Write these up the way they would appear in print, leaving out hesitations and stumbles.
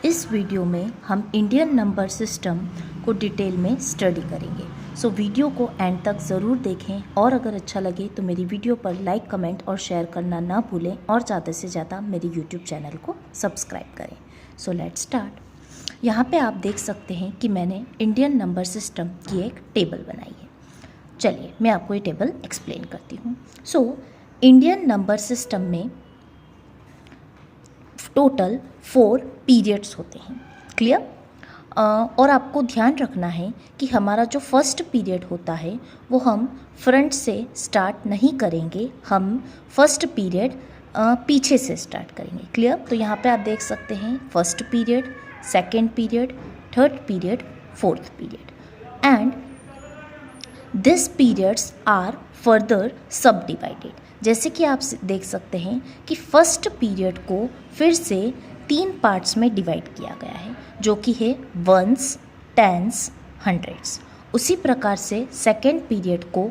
इस वीडियो में हम इंडियन नंबर सिस्टम को डिटेल में स्टडी करेंगे। सो वीडियो को एंड तक ज़रूर देखें और अगर अच्छा लगे तो मेरी वीडियो पर लाइक, कमेंट और शेयर करना ना भूलें और ज़्यादा से ज़्यादा मेरे यूट्यूब चैनल को सब्सक्राइब करें। So let's start. यहाँ पे आप देख सकते हैं कि मैंने इंडियन नंबर सिस्टम की एक टेबल बनाई है। चलिए मैं आपको ये टेबल एक्सप्लेन करती हूँ। सो इंडियन नंबर सिस्टम में टोटल 4 पीरियड्स होते हैं। क्लियर? और आपको ध्यान रखना है कि हमारा जो फर्स्ट पीरियड होता है वो हम फ्रंट से स्टार्ट नहीं करेंगे, हम फर्स्ट पीरियड पीछे से स्टार्ट करेंगे। क्लियर? तो यहाँ पे आप देख सकते हैं first period, second period, third period, fourth period and this periods are further sub divided. जैसे कि आप देख सकते हैं कि फर्स्ट पीरियड को फिर से 3 पार्ट्स में डिवाइड किया गया है, जो कि है वंस, टेंस, हंड्रेड्स। उसी प्रकार से सेकेंड पीरियड को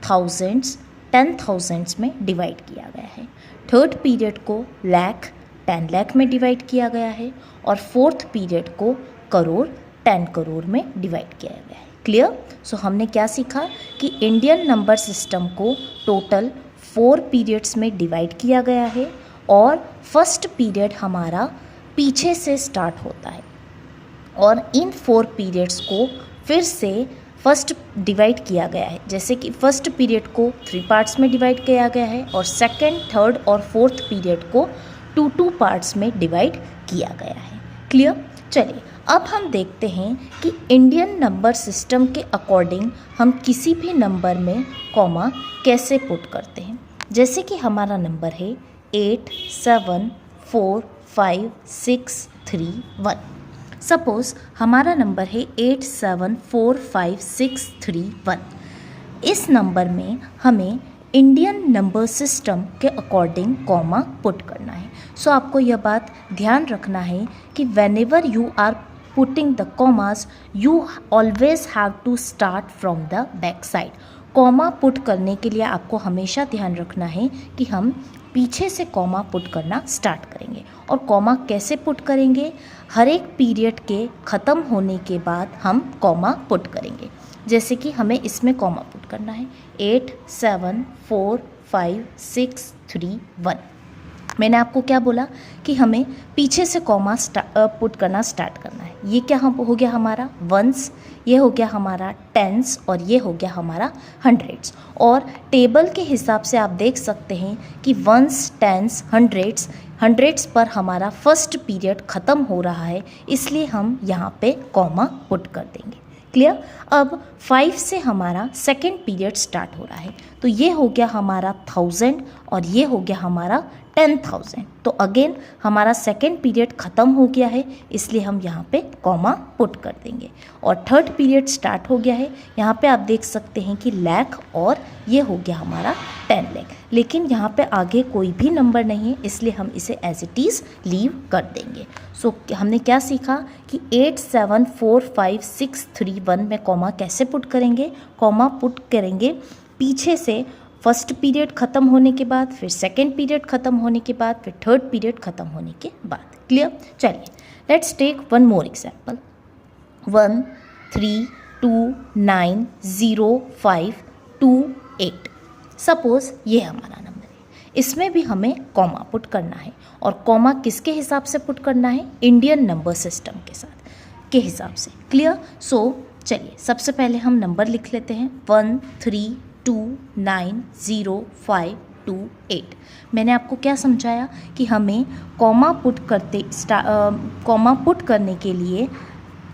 थाउजेंड्स, 10,000s में डिवाइड किया गया है। थर्ड पीरियड को लाख, 10 लाख में डिवाइड किया गया है और फोर्थ पीरियड को करोड़, 10 करोड़ में डिवाइड किया गया है। क्लियर? सो हमने क्या सीखा कि इंडियन नंबर सिस्टम को टोटल 4 पीरियड्स में डिवाइड किया गया है और फर्स्ट पीरियड हमारा पीछे से स्टार्ट होता है और इन 4 पीरियड्स को फिर से फर्स्ट डिवाइड किया गया है। जैसे कि फर्स्ट पीरियड को 3 पार्ट्स में डिवाइड किया गया है और सेकेंड, थर्ड और फोर्थ पीरियड को 2 पार्ट्स में डिवाइड किया गया है। क्लियर? चलिए अब हम देखते हैं कि इंडियन नंबर सिस्टम के अकॉर्डिंग हम किसी भी नंबर में कॉमा कैसे पुट करते हैं। जैसे कि हमारा नंबर है 8 7 4 5 6 3 1। सपोज़ हमारा नंबर है 8 7 4 5 6 3 1। इस नंबर में हमें इंडियन नंबर सिस्टम के अकॉर्डिंग कॉमा पुट करना है। सो आपको यह बात ध्यान रखना है कि whenever you are putting the commas you always have to start from the back side। Comma put करने के लिए आपको हमेशा ध्यान रखना है कि हम पीछे से कॉमा पुट करना स्टार्ट करेंगे। और कॉमा कैसे पुट करेंगे? हर एक पीरियड के ख़त्म होने के बाद हम कॉमा पुट करेंगे। जैसे कि हमें इसमें कॉमा पुट करना है 8 7 4 5 6 3 1। मैंने आपको क्या बोला कि हमें पीछे से कॉमा पुट करना स्टार्ट करना है। ये क्या हो गया हमारा वंस, ये हो गया हमारा टेंस और ये हो गया हमारा हंड्रेड्स। और टेबल के हिसाब से आप देख सकते हैं कि वंस, टेंस, हंड्रेड्स पर हमारा फर्स्ट पीरियड ख़त्म हो रहा है, इसलिए हम यहाँ पे कॉमा पुट कर देंगे। क्लियर? अब 5 से हमारा सेकेंड पीरियड स्टार्ट हो रहा है, तो ये हो गया हमारा 1000 और ये हो गया हमारा 10,000। तो अगेन हमारा सेकेंड पीरियड ख़त्म हो गया है, इसलिए हम यहाँ पे कॉमा पुट कर देंगे। और थर्ड पीरियड स्टार्ट हो गया है, यहाँ पे आप देख सकते हैं कि लाख और ये हो गया हमारा 10 लाख। लेकिन यहाँ पे आगे कोई भी नंबर नहीं है, इसलिए हम इसे एज इट इज़ लीव कर देंगे। सो हमने क्या सीखा कि 8 7 4 5 6 3 1 में कॉमा कैसे पुट करेंगे? कॉमा पुट करेंगे पीछे से फर्स्ट पीरियड ख़त्म होने के बाद, फिर सेकेंड पीरियड ख़त्म होने के बाद, फिर थर्ड पीरियड ख़त्म होने के बाद। क्लियर? चलिए let's take one more example. 1 3 2 9 0 5 2 8। Suppose ये हमारा नंबर है, इसमें भी हमें कॉमा पुट करना है। और कॉमा किसके हिसाब से पुट करना है? इंडियन नंबर सिस्टम के हिसाब से। क्लियर? सो चलिए सबसे पहले हम नंबर लिख लेते हैं 1 3 2 9 0 5 2 8। मैंने आपको क्या समझाया कि हमें कॉमा पुट करने के लिए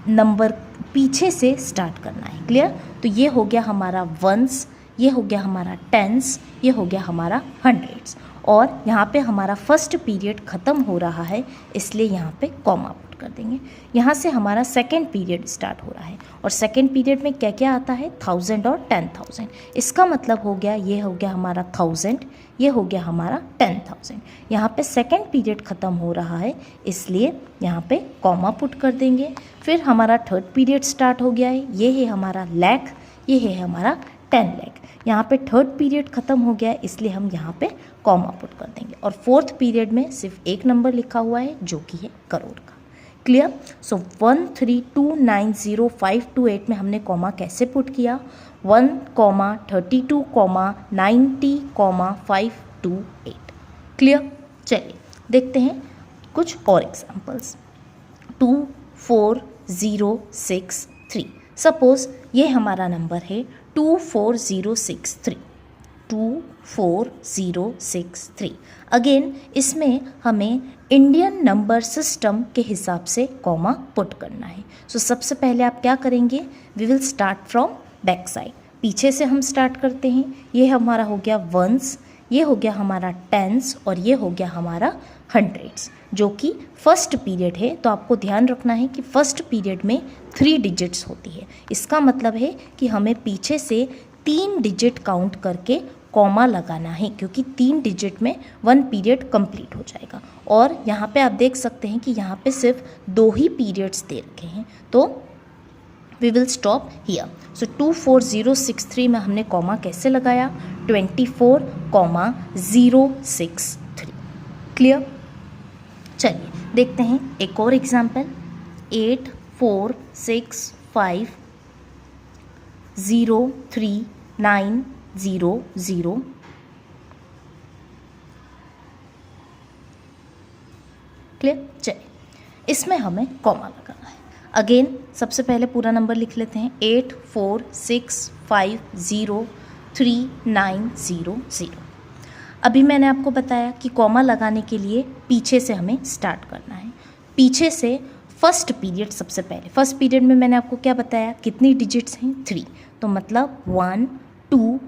नंबर पीछे से स्टार्ट करना है। क्लियर? तो ये हो गया हमारा वंस, ये हो गया हमारा टेंस, ये हो गया हमारा हंड्रेड्स। और यहाँ पे हमारा फर्स्ट पीरियड ख़त्म हो रहा है, इसलिए यहाँ पे कॉमा पुट कर देंगे। यहाँ से हमारा सेकेंड पीरियड स्टार्ट हो रहा है और सेकेंड पीरियड में क्या क्या आता है? 1000 और 10,000। इसका मतलब हो गया ये हो गया हमारा 1000, ये हो गया हमारा 10,000। यहाँ पे सेकेंड पीरियड ख़त्म हो रहा है, इसलिए यहाँ पे कॉमा पुट कर देंगे। फिर हमारा थर्ड पीरियड स्टार्ट हो गया है, ये है हमारा लाख, ये है हमारा 10 लाख। यहाँ पे थर्ड पीरियड ख़त्म हो गया है, इसलिए हम यहाँ पे कॉमा पुट कर देंगे। और फोर्थ पीरियड में सिर्फ एक नंबर लिखा हुआ है जो कि है करोड़ का। क्लियर। सो 132905228 में हमने कॉमा कैसे पुट किया, 1,32,90,528। क्लियर। चलिए देखते हैं कुछ और एग्जांपल्स। 24063, सपोज ये हमारा नंबर है 24063, 24063। अगेन इसमें हमें इंडियन नंबर सिस्टम के हिसाब से कॉमा पुट करना है। सो सबसे पहले आप क्या करेंगे, we will start from back side, पीछे से हम स्टार्ट करते हैं। ये हमारा हो गया वंस, ये हो गया हमारा टेंस और ये हो गया हमारा हंड्रेड्स, जो कि फर्स्ट पीरियड है। तो आपको ध्यान रखना है कि फर्स्ट पीरियड में 3 डिजिट्स होती है। इसका मतलब है कि हमें पीछे से 3 डिजिट काउंट करके कॉमा लगाना है, क्योंकि 3 डिजिट में 1 पीरियड कंप्लीट हो जाएगा। और यहाँ पे आप देख सकते हैं कि यहाँ पे सिर्फ 2 ही पीरियड्स दे रखे हैं, तो वी विल स्टॉप हियर। सो 24063 में हमने कॉमा कैसे लगाया, 24,063। क्लियर। चलिए देखते हैं एक और एग्जाम्पल, 846503,900। क्लियर। चलिए इसमें हमें कॉमा लगाना है। अगेन सबसे पहले पूरा नंबर लिख लेते हैं, 846503,900। अभी मैंने आपको बताया कि कॉमा लगाने के लिए पीछे से हमें स्टार्ट करना है। पीछे से फर्स्ट पीरियड, सबसे पहले फर्स्ट पीरियड में मैंने आपको क्या बताया, कितनी डिजिट्स हैं, 3। तो मतलब 1 2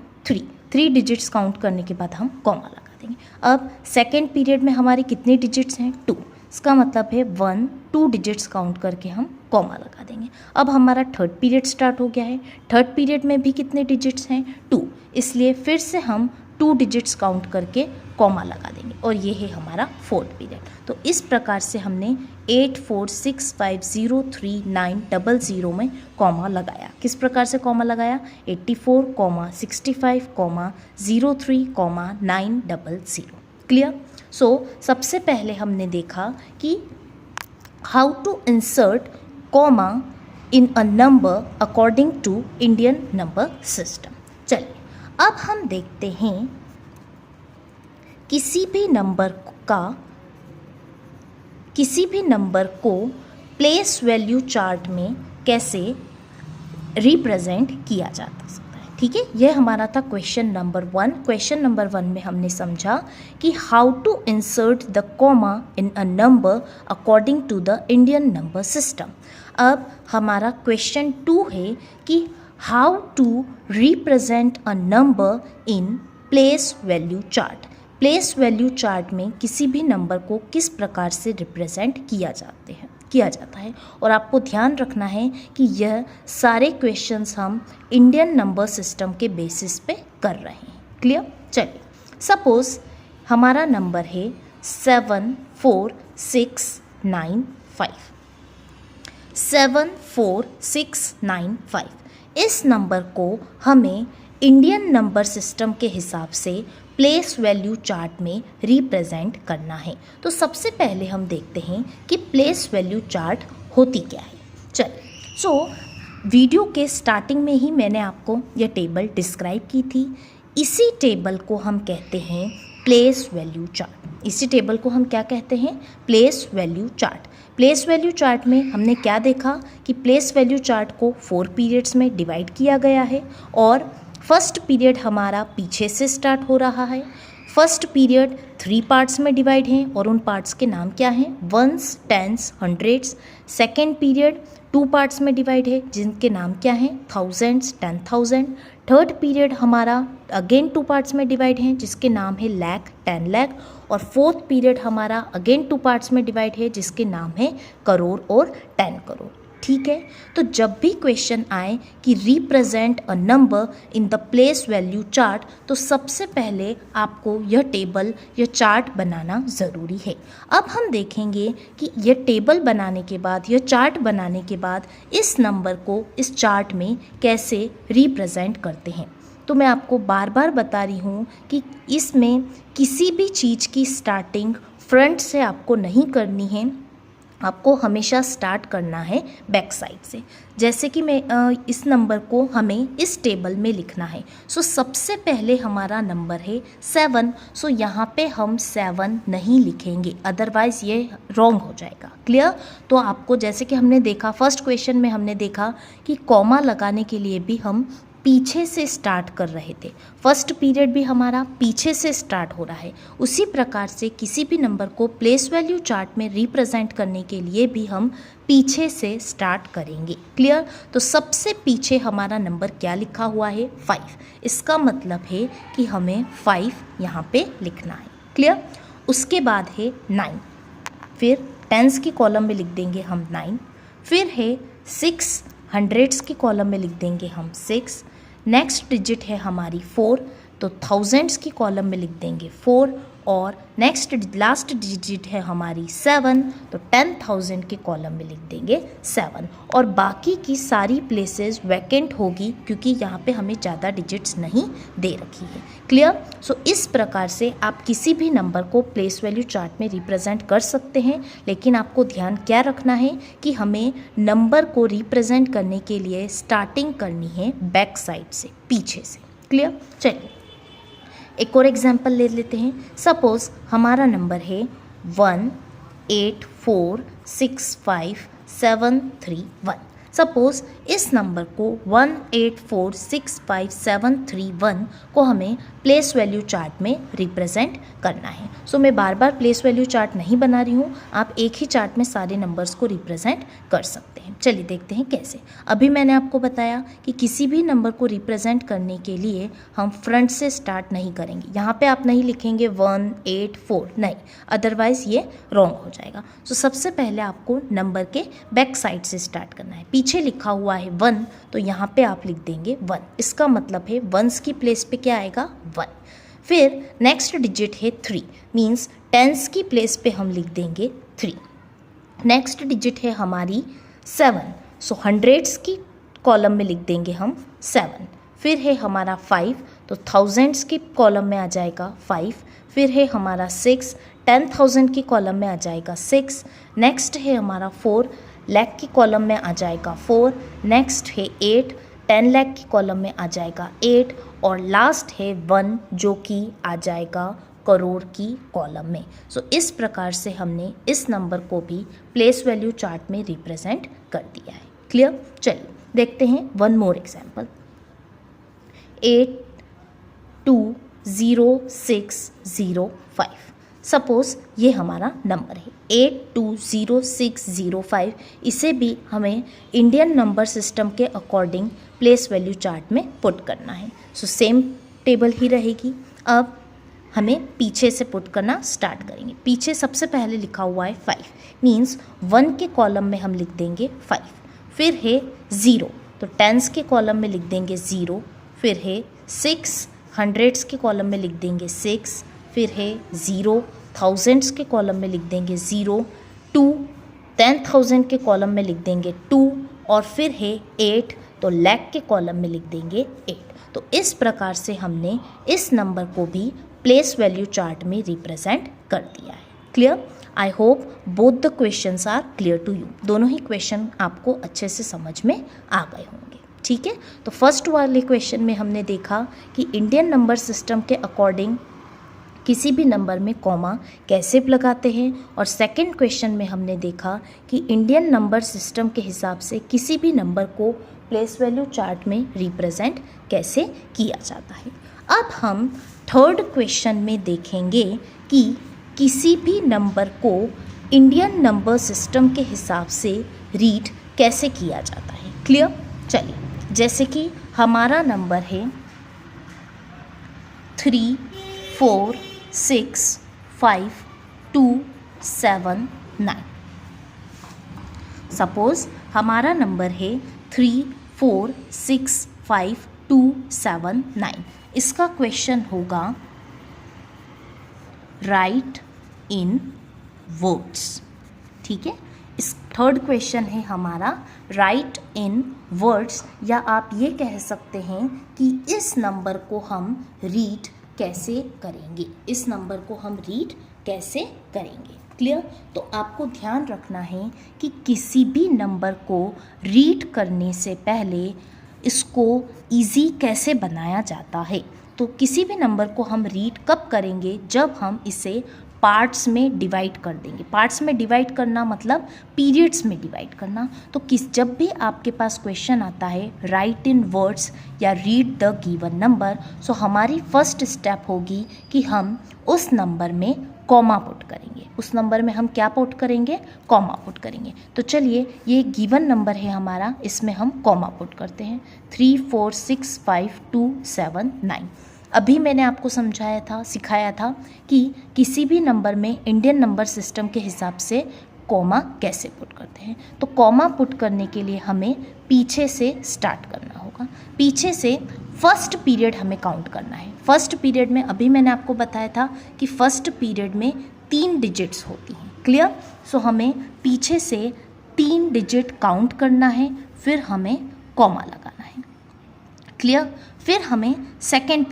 3 डिजिट्स काउंट करने के बाद हम कॉमा लगा देंगे। अब सेकेंड पीरियड में हमारे कितने डिजिट्स हैं, 2। इसका मतलब है 1 2 डिजिट्स काउंट करके हम कॉमा लगा देंगे। अब हमारा थर्ड पीरियड स्टार्ट हो गया है। थर्ड पीरियड में भी कितने डिजिट्स हैं, 2, इसलिए फिर से हम 2 डिजिट्स काउंट करके कॉमा लगा देंगे और ये है हमारा फोर्थ पीरियड। तो इस प्रकार से हमने 846503,900 में कॉमा लगाया। किस प्रकार से कॉमा लगाया, 84, 65, 03, 900। क्लियर। सो सबसे पहले हमने देखा कि how to insert comma in a number according to Indian number system. चलिए अब हम देखते हैं किसी भी नंबर को प्लेस वैल्यू चार्ट में कैसे रिप्रेजेंट किया जाता सकता है। ठीक है, यह हमारा था क्वेश्चन नंबर 1। क्वेश्चन नंबर 1 में हमने समझा कि how to insert the comma in a number according to the Indian number system. अब हमारा क्वेश्चन 2 है कि how to represent a number in place value chart. Place value chart में किसी भी नंबर को किस प्रकार से रिप्रेजेंट किया जाता है। और आपको ध्यान रखना है कि यह सारे क्वेश्चंस हम इंडियन नंबर सिस्टम के बेसिस पे कर रहे हैं। क्लियर। चलिए सपोज हमारा नंबर है 74695। 74695। इस नंबर को हमें इंडियन नंबर सिस्टम के हिसाब से प्लेस वैल्यू चार्ट में रिप्रेजेंट करना है। तो सबसे पहले हम देखते हैं कि प्लेस वैल्यू चार्ट होती क्या है। चलिए, वीडियो के स्टार्टिंग में ही मैंने आपको यह टेबल डिस्क्राइब की थी। इसी टेबल को हम कहते हैं प्लेस वैल्यू चार्ट। इसी टेबल को हम क्या कहते हैं, place value chart. Place value chart में हमने क्या देखा कि प्लेस वैल्यू चार्ट को 4 पीरियड्स में डिवाइड किया गया है और फर्स्ट पीरियड हमारा पीछे से स्टार्ट हो रहा है। फर्स्ट पीरियड 3 पार्ट्स में डिवाइड हैं और उन पार्ट्स के नाम क्या हैं, ones, tens, hundreds. Second period 2 parts में डिवाइड है जिनके नाम क्या हैं, थाउजेंड्स, 10,000। थर्ड पीरियड हमारा अगेन 2 पार्ट्स में डिवाइड हैं जिसके नाम है लाख, 10 लाख। और फोर्थ पीरियड हमारा अगेन 2 पार्ट्स में डिवाइड है जिसके नाम है करोड़ और 10 करोड़। ठीक है, तो जब भी क्वेश्चन आए कि represent a number in the place value chart, तो सबसे पहले आपको यह टेबल, यह चार्ट बनाना ज़रूरी है। अब हम देखेंगे कि यह टेबल बनाने के बाद, यह चार्ट बनाने के बाद इस नंबर को इस चार्ट में कैसे रिप्रेजेंट करते हैं। तो मैं आपको बार बार बता रही हूँ कि इसमें किसी भी चीज़ की स्टार्टिंग फ्रंट से आपको नहीं करनी है, आपको हमेशा स्टार्ट करना है बैक साइड से। जैसे कि मैं इस नंबर को हमें इस टेबल में लिखना है। सो सबसे पहले हमारा नंबर है 7। सो यहाँ पे हम 7 नहीं लिखेंगे, अदरवाइज़ ये रॉन्ग हो जाएगा। क्लियर? तो आपको जैसे कि हमने देखा फर्स्ट क्वेश्चन में हमने देखा कि कॉमा लगाने के लिए भी हम पीछे से स्टार्ट कर रहे थे। फर्स्ट पीरियड भी हमारा पीछे से स्टार्ट हो रहा है। उसी प्रकार से किसी भी नंबर को प्लेस वैल्यू चार्ट में रिप्रेजेंट करने के लिए भी हम पीछे से स्टार्ट करेंगे। क्लियर? तो सबसे पीछे हमारा नंबर क्या लिखा हुआ है? 5। इसका मतलब है कि हमें 5 यहाँ पे लिखना है। क्लियर? उसके बाद है 9, फिर टेंस की कॉलम में लिख देंगे हम 9, फिर है 6, हंड्रेड्स की कॉलम में लिख देंगे हम 6। नेक्स्ट डिजिट है हमारी 4, तो थाउजेंड्स की कॉलम में लिख देंगे 4। और नेक्स्ट लास्ट डिजिट है हमारी 7, तो 10,000 के कॉलम में लिख देंगे 7। और बाकी की सारी प्लेसेस वैकेंट होगी क्योंकि यहाँ पे हमें ज़्यादा डिजिट्स नहीं दे रखी है। क्लियर? सो इस प्रकार से आप किसी भी नंबर को प्लेस वैल्यू चार्ट में रिप्रेजेंट कर सकते हैं, लेकिन आपको ध्यान क्या रखना है कि हमें नंबर को रिप्रेजेंट करने के लिए स्टार्टिंग करनी है बैक साइड से, पीछे से। क्लियर? चलिए एक और एग्जाम्पल ले लेते हैं। सपोज़ हमारा नंबर है 1846573 सपोज़ इस नंबर को 1846571 को हमें प्लेस वैल्यू चार्ट में रिप्रेजेंट करना है। सो मैं बार बार प्लेस वैल्यू चार्ट नहीं बना रही हूँ, आप एक ही चार्ट में सारे नंबर्स को रिप्रेजेंट कर सकते हैं। चलिए देखते हैं कैसे। अभी मैंने आपको बताया कि किसी भी नंबर को रिप्रेजेंट करने के लिए हम फ्रंट से स्टार्ट नहीं करेंगे। यहाँ पे आप नहीं लिखेंगे 184, नहीं, अदरवाइज़ ये रॉन्ग हो जाएगा। सो सबसे पहले आपको नंबर के बैक साइड से स्टार्ट करना है। पीछे लिखा हुआ है 1, तो यहाँ पे आप लिख देंगे 1। इसका मतलब है वंस की प्लेस पे क्या आएगा? 1। फिर नेक्स्ट डिजिट है 3, मीन्स टेंस की प्लेस पे हम लिख देंगे 3। नेक्स्ट डिजिट है हमारी 7, सो हंड्रेड्स की कॉलम में लिख देंगे हम 7। फिर है हमारा 5, तो थाउजेंड्स की कॉलम में आ जाएगा 5। फिर है हमारा 6, 10,000 की कॉलम में आ जाएगा 6। नेक्स्ट है हमारा 4, लाख की कॉलम में आ जाएगा 4। नेक्स्ट है 8, 10 लाख की कॉलम में आ जाएगा 8। और लास्ट है 1, जो कि आ जाएगा करोड़ की कॉलम में। सो इस प्रकार से हमने इस नंबर को भी प्लेस वैल्यू चार्ट में रिप्रेजेंट कर दिया है। क्लियर? चलिए देखते हैं वन मोर एग्जाम्पल। 820605 सपोज़ ये हमारा नंबर है 820605। इसे भी हमें इंडियन नंबर सिस्टम के अकॉर्डिंग प्लेस वैल्यू चार्ट में पुट करना है। सो सेम टेबल ही रहेगी। अब हमें पीछे से पुट करना स्टार्ट करेंगे। पीछे सबसे पहले लिखा हुआ है 5, मीन्स 1 के कॉलम में हम लिख देंगे 5। फिर है 0, तो टेंस के कॉलम में लिख देंगे 0। फिर है 6, हंड्रेड्स के कॉलम में लिख देंगे 6। फिर है 0, थाउजेंड्स के कॉलम में लिख देंगे 0। 2, 10,000 के कॉलम में लिख देंगे 2। और फिर है 8, तो लाख के कॉलम में लिख देंगे 8। तो इस प्रकार से हमने इस नंबर को भी प्लेस वैल्यू चार्ट में रिप्रेजेंट कर दिया है। Clear? I hope both the questions are clear to you. दोनों ही क्वेश्चन आपको अच्छे से समझ में आ गए होंगे। ठीक है, तो फर्स्ट वाले क्वेश्चन में हमने देखा कि इंडियन नंबर सिस्टम के अकॉर्डिंग किसी भी नंबर में कॉमा कैसे लगाते हैं, और सेकंड क्वेश्चन में हमने देखा कि इंडियन नंबर सिस्टम के हिसाब से किसी भी नंबर को प्लेस वैल्यू चार्ट में रिप्रेजेंट कैसे किया जाता है। अब हम थर्ड क्वेश्चन में देखेंगे कि किसी भी नंबर को इंडियन नंबर सिस्टम के हिसाब से रीड कैसे किया जाता है। क्लियर? चलिए, जैसे कि हमारा नंबर है 346527 सपोज़ हमारा नंबर है 346527 इसका क्वेश्चन होगा राइट इन वर्ड्स। ठीक है, इस थर्ड क्वेश्चन है हमारा राइट इन वर्ड्स, या आप ये कह सकते हैं कि इस नंबर को हम रीड कैसे करेंगे। इस नंबर को हम रीड कैसे करेंगे। क्लियर। तो आपको ध्यान रखना है कि किसी भी नंबर को रीड करने से पहले इसको इजी कैसे बनाया जाता है। तो किसी भी नंबर को हम रीड कब करेंगे, जब हम इसे पार्ट्स में डिवाइड कर देंगे। पार्ट्स में डिवाइड करना मतलब पीरियड्स में डिवाइड करना। तो जब भी आपके पास क्वेश्चन आता है राइट इन वर्ड्स या रीड द गिवन नंबर, सो हमारी फर्स्ट स्टेप होगी कि हम उस नंबर में कॉमा पुट करेंगे। उस नंबर में हम क्या पुट करेंगे, कॉमा पुट करेंगे। तो चलिए, ये गिवन नंबर है हमारा, इसमें हम कॉमा पुट करते हैं 3 4 6 5 2 7 9। अभी मैंने आपको समझाया था, सिखाया था कि किसी भी नंबर में इंडियन नंबर सिस्टम के हिसाब से कॉमा कैसे पुट करते हैं। तो कॉमा पुट करने के लिए हमें पीछे से स्टार्ट करना होगा। पीछे से फर्स्ट पीरियड हमें काउंट करना है। फर्स्ट पीरियड में अभी मैंने आपको बताया था कि फर्स्ट पीरियड में 3 डिजिट्स होती हैं। क्लियर। सो हमें पीछे से 3 डिजिट काउंट करना है, फिर हमें कॉमा लगाना है। क्लियर। फिर हमें सेकेंड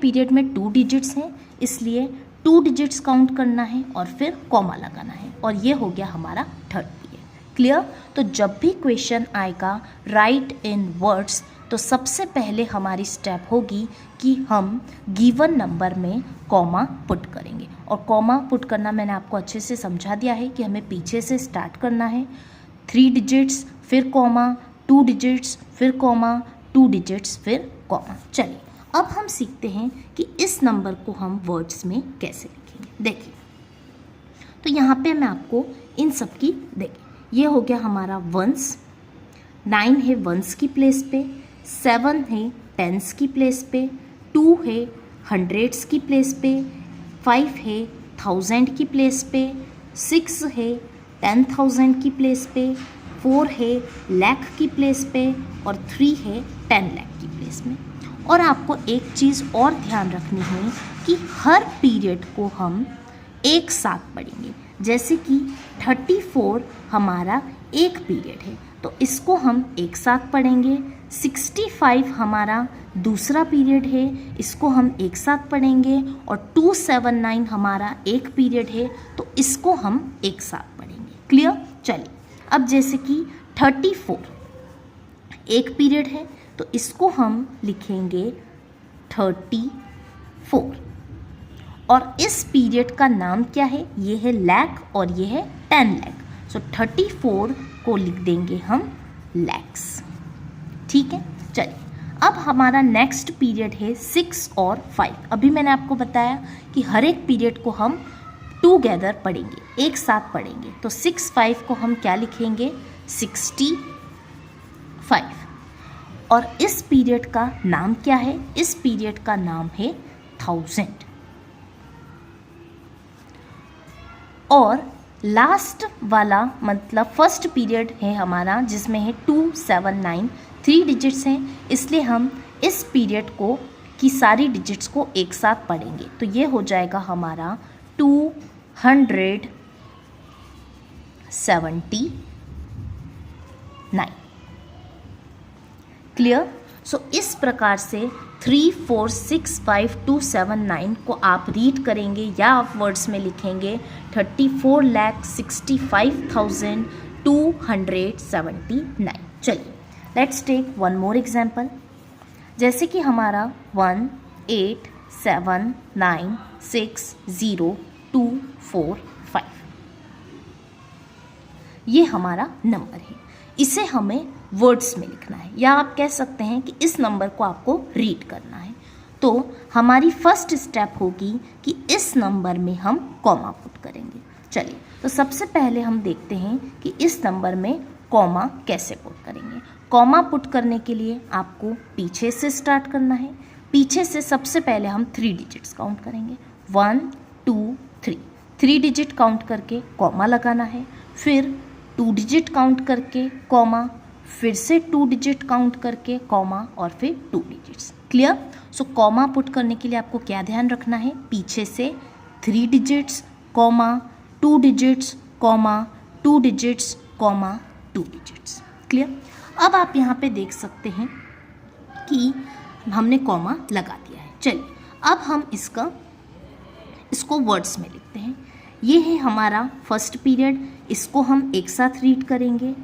पीरियड में 2 डिजिट्स हैं, इसलिए 2 डिजिट्स काउंट करना है और फिर कॉमा लगाना है, और ये हो गया हमारा थर्ड पीरियड। क्लियर। तो जब भी क्वेश्चन आएगा राइट इन वर्ड्स, तो सबसे पहले हमारी स्टेप होगी कि हम गिवन नंबर में कॉमा पुट करेंगे। और कॉमा पुट करना मैंने आपको अच्छे से समझा दिया है कि हमें पीछे से स्टार्ट करना है। 3 डिजिट्स फिर कॉमा, 2 डिजिट्स फिर कॉमा, 2 डिजिट्स फिर कॉमा। चलिए, अब हम सीखते हैं कि इस नंबर को हम वर्ड्स में कैसे लिखेंगे। देखिए, तो यहाँ पे मैं आपको इन सब की, देखिए ये हो गया हमारा वंस, 9 है वंस की प्लेस पे, 7 है टेंस की प्लेस पे, 2 है हंड्रेड्स की प्लेस पे, 5 है 1000 की प्लेस पे, 6 है 10,000 की प्लेस पे, 4 है लाख की प्लेस पे, और 3 है 10 लाख की प्लेस में। और आपको एक चीज़ और ध्यान रखनी है कि हर पीरियड को हम एक साथ पढ़ेंगे। जैसे कि 34 हमारा एक पीरियड है, तो इसको हम एक साथ पढ़ेंगे। 65 हमारा दूसरा पीरियड है, इसको हम एक साथ पढ़ेंगे। और 279 हमारा एक पीरियड है, तो इसको हम एक साथ पढ़ेंगे। क्लियर। चलिए, अब जैसे कि 34 एक पीरियड है, तो इसको हम लिखेंगे 34, और इस पीरियड का नाम क्या है, ये है लाख और ये है 10 लाख। सो 34 को लिख देंगे हम लैक्स। ठीक है। चलिए, अब हमारा नेक्स्ट पीरियड है 6 और 5। अभी मैंने आपको बताया कि हर एक पीरियड को हम टूगेदर पढ़ेंगे, एक साथ पढ़ेंगे। तो 6 5 को हम क्या लिखेंगे, 65। और इस पीरियड का नाम क्या है, इस पीरियड का नाम है 1000। और लास्ट वाला मतलब फर्स्ट पीरियड है हमारा, जिसमें है 279, 3 डिजिट्स हैं, इसलिए हम इस पीरियड को की सारी डिजिट्स को एक साथ पढ़ेंगे। तो ये हो जाएगा हमारा 279। क्लियर। सो इस प्रकार से 3 4 6 5 2 7 9 को आप रीड करेंगे या आप वर्ड्स में लिखेंगे 34,65,279। चलिए, let's take one more example. जैसे कि हमारा 1 8 7 9 6 0 2 4 5, ये हमारा नंबर है। इसे हमें वर्ड्स में लिखना है, या आप कह सकते हैं कि इस नंबर को आपको रीड करना है। तो हमारी फर्स्ट स्टेप होगी कि इस नंबर में हम कॉमा पुट करेंगे। चलिए, तो सबसे पहले हम देखते हैं कि इस नंबर में कॉमा कैसे पुट करेंगे। कॉमा पुट करने के लिए आपको पीछे से स्टार्ट करना है। पीछे से सबसे पहले हम 3 डिजिट्स काउंट करेंगे, 1 2 3। 3 डिजिट काउंट करके कॉमा लगाना है, फिर 2 डिजिट काउंट करके कॉमा, फिर से 2 डिजिट काउंट करके कॉमा, और फिर 2 डिजिट्स। क्लियर। सो कॉमा पुट करने के लिए आपको क्या ध्यान रखना है, पीछे से 3 digits comma, 2 digits comma, 2 digits comma, 2 digits. Clear. अब आप यहाँ पे देख सकते हैं कि हमने कॉमा लगा दिया है। चलिए, अब हम इसको वर्ड्स में लिखते हैं। ये है हमारा फर्स्ट पीरियड, इसको हम एक साथ रीड करेंगे।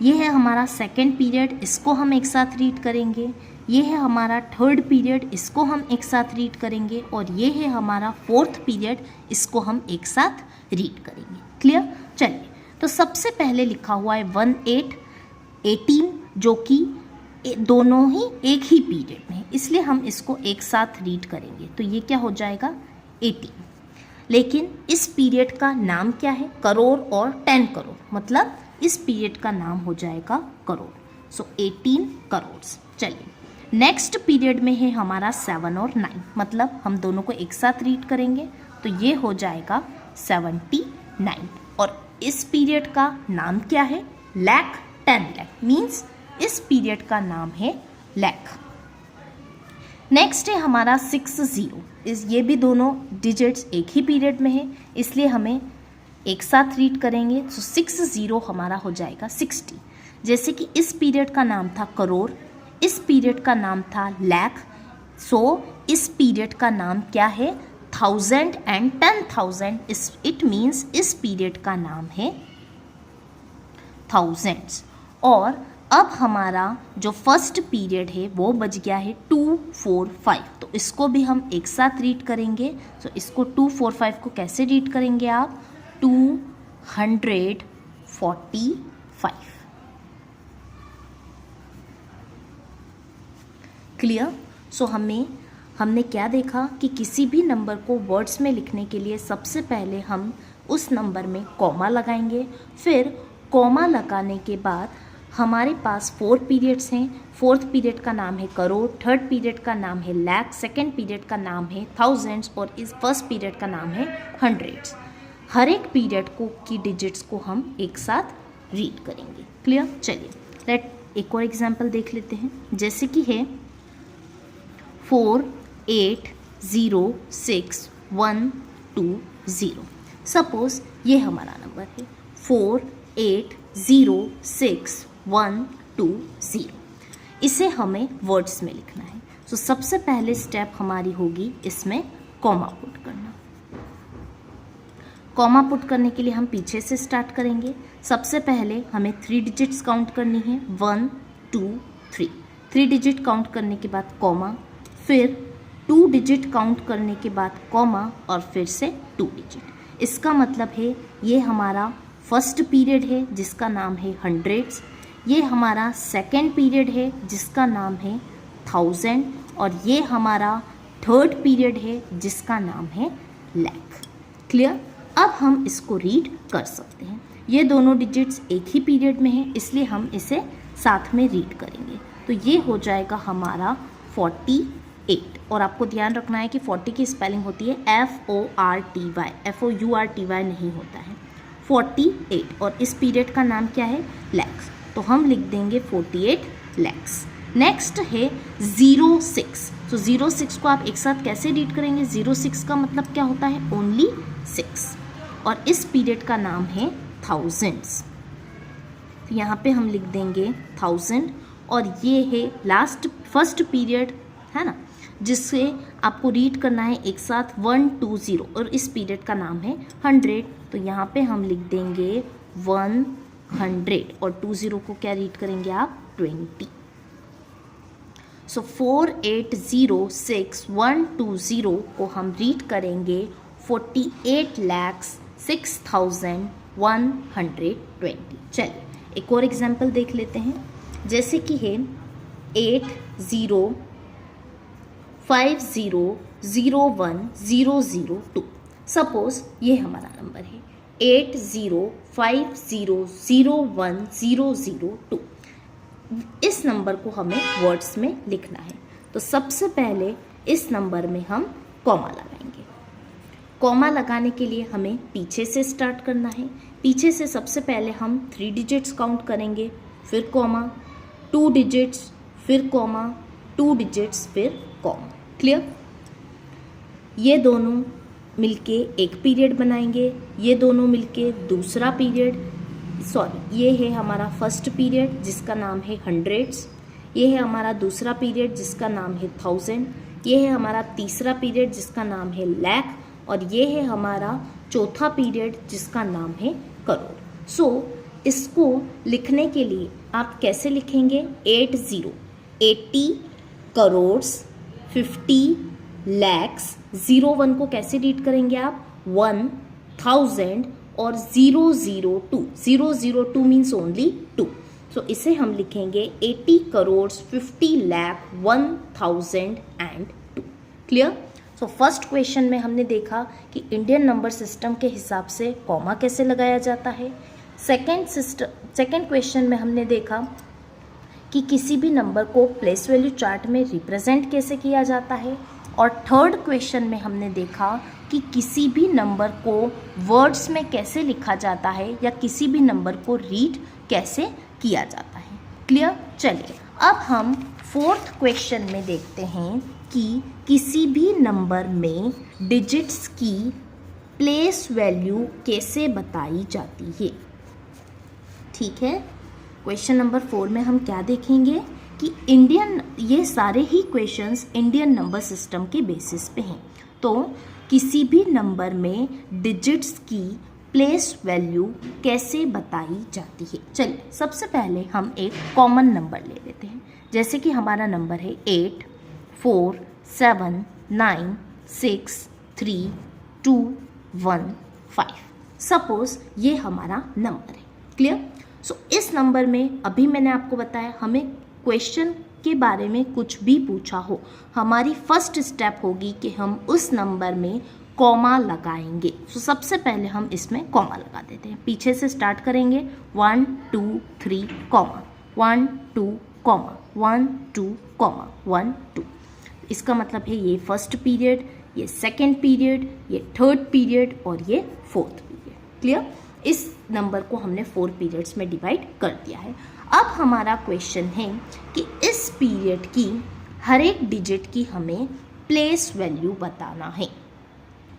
ये है हमारा सेकेंड पीरियड, इसको हम एक साथ रीड करेंगे। ये है हमारा थर्ड पीरियड, इसको हम एक साथ रीड करेंगे। और ये है हमारा फोर्थ पीरियड, इसको हम एक साथ रीड करेंगे। क्लियर? चलिए, तो सबसे पहले लिखा हुआ है 18 जो कि दोनों ही एक ही पीरियड में है, इसलिए हम इसको एक साथ रीड करेंगे। तो ये क्या हो जाएगा? 18। लेकिन इस पीरियड का नाम क्या है? करोड़ और 10 करोड़, मतलब इस पीरियड का नाम हो जाएगा करोड़। सो 18 करोड़। चलिए, नेक्स्ट पीरियड में है हमारा 7 और 9, मतलब हम दोनों को एक साथ रीड करेंगे। तो ये हो जाएगा 79। और इस पीरियड का नाम क्या है? लाख, 10 लाख, मीन्स इस पीरियड का नाम है लाख। नेक्स्ट है हमारा 60। ये भी दोनों डिजिट्स एक ही पीरियड में है, इसलिए हमें एक साथ रीड करेंगे। तो 60 हमारा हो जाएगा 60। जैसे कि इस पीरियड का नाम था करोड़, इस पीरियड का नाम था लाख, सो इस पीरियड का नाम क्या है? 1000 and 10,000। इट मीन्स इस पीरियड का नाम है थाउजेंड्स। और अब हमारा जो फर्स्ट पीरियड है वो बच गया है 2, 4, 5। तो इसको भी हम एक साथ रीड करेंगे। तो इसको 2, 4, 5 को कैसे रीड करेंगे आप? 245। क्लियर? सो हमने क्या देखा कि किसी भी नंबर को वर्ड्स में लिखने के लिए सबसे पहले हम उस नंबर में कॉमा लगाएंगे। फिर कॉमा लगाने के बाद हमारे पास 4 पीरियड्स हैं। फोर्थ पीरियड का नाम है करोड़, थर्ड पीरियड का नाम है लाख, सेकेंड पीरियड का नाम है थाउजेंड्स और इस फर्स्ट पीरियड का नाम है हंड्रेड्स। हर एक पीरियड की डिजिट्स को हम एक साथ रीड करेंगे। क्लियर? चलिए, एक और एग्जाम्पल देख लेते हैं। जैसे कि है 480612 सपोज ये हमारा नंबर है 480612। इसे हमें वर्ड्स में लिखना है। तो सबसे पहले स्टेप हमारी होगी इसमें कॉमा पुट करना। कॉमा पुट करने के लिए हम पीछे से स्टार्ट करेंगे। सबसे पहले हमें 3 डिजिट्स काउंट करनी है, 1, 2, 3। 3 डिजिट काउंट करने के बाद कॉमा, फिर 2 डिजिट काउंट करने के बाद कॉमा और फिर से 2 डिजिट। इसका मतलब है ये हमारा फर्स्ट पीरियड है जिसका नाम है हंड्रेड्स, ये हमारा सेकेंड पीरियड है जिसका नाम है 1000 और ये हमारा थर्ड पीरियड है जिसका नाम है लाख। क्लियर? अब हम इसको रीड कर सकते हैं। ये दोनों डिजिट्स एक ही पीरियड में हैं, इसलिए हम इसे साथ में रीड करेंगे। तो ये हो जाएगा हमारा 48। और आपको ध्यान रखना है कि 40 की स्पेलिंग होती है FORTY, FOURTY नहीं होता है। 48 और इस पीरियड का नाम क्या है? लैक्स। तो हम लिख देंगे 48 लैक्स। नेक्स्ट है 06। तो 06 को आप एक साथ कैसे रीड करेंगे? 06 का मतलब क्या होता है? ओनली 6। और इस पीरियड का नाम है थाउजेंड्स। तो यहाँ पे हम लिख देंगे 1000 और ये है फर्स्ट पीरियड है ना, जिससे आपको रीड करना है एक साथ 120 और इस पीरियड का नाम है 100। तो यहाँ पे हम लिख देंगे 100 और 20 को क्या रीड करेंगे आप? 20। सो 480612 को हम रीड करेंगे 48,06,120। चलिए एक और एग्जाम्पल देख लेते हैं। जैसे कि है 8050010002। सपोज ये हमारा नंबर है 8050010002। इस नंबर को हमें वर्ड्स में लिखना है। तो सबसे पहले इस नंबर में हम कॉमा लगाएंगे। कॉमा लगाने के लिए हमें पीछे से स्टार्ट करना है। पीछे से सबसे पहले हम 3 डिजिट्स काउंट करेंगे, फिर कॉमा, 2 डिजिट्स, फिर कॉमा, 2 डिजिट्स, फिर कॉमा। क्लियर? ये दोनों मिलके एक पीरियड बनाएंगे, ये दोनों मिलके दूसरा पीरियड, ये है हमारा फर्स्ट पीरियड जिसका नाम है हंड्रेड्स, ये है हमारा दूसरा पीरियड जिसका नाम है 1000, ये है हमारा तीसरा पीरियड जिसका नाम है लाख और ये है हमारा चौथा पीरियड जिसका नाम है करोड़। सो इसको लिखने के लिए आप कैसे लिखेंगे? 80 करोड़ 50 lakhs, 01 को कैसे रीड करेंगे आप? 1000 और 002 मीन्स ओनली 2। सो इसे हम लिखेंगे 80 crore 50 lakh 1002। Clear? So first question में हमने देखा कि इंडियन नंबर सिस्टम के हिसाब से कॉमा कैसे लगाया जाता है। सेकेंड क्वेश्चन में हमने देखा कि किसी भी नंबर को प्लेस वैल्यू चार्ट में रिप्रेजेंट कैसे किया जाता है। और थर्ड क्वेश्चन में हमने देखा कि किसी भी नंबर को वर्ड्स में कैसे लिखा जाता है या किसी भी नंबर को रीड कैसे किया जाता है। क्लियर? चलिए अब हम फोर्थ क्वेश्चन में देखते हैं कि किसी भी नंबर में डिजिट्स की प्लेस वैल्यू कैसे बताई जाती है। ठीक है, क्वेश्चन नंबर 4 में हम क्या देखेंगे कि ये सारे ही क्वेश्चंस इंडियन नंबर सिस्टम के बेसिस पे हैं। तो किसी भी नंबर में डिजिट्स की प्लेस वैल्यू कैसे बताई जाती है। चलिए सबसे पहले हम एक कॉमन नंबर ले लेते हैं, जैसे कि हमारा नंबर है 8 4 7 9 6 3 2 1 5। सपोज ये हमारा नंबर है। क्लियर? सो इस नंबर में अभी मैंने आपको बताया, हमें क्वेश्चन के बारे में कुछ भी पूछा हो, हमारी फर्स्ट स्टेप होगी कि हम उस नंबर में कॉमा लगाएंगे। तो सबसे पहले हम इसमें कॉमा लगा देते हैं। पीछे से स्टार्ट करेंगे 1 2 3 कॉमा 1 2 कॉमा 1 2 कॉमा 1 2। इसका मतलब है ये फर्स्ट पीरियड, ये सेकेंड पीरियड, ये थर्ड पीरियड और ये फोर्थ पीरियड। क्लियर? इस नंबर को हमने 4 पीरियड्स में डिवाइड कर दिया है। अब हमारा क्वेश्चन है कि इस पीरियड की हर एक डिजिट की हमें प्लेस वैल्यू बताना है।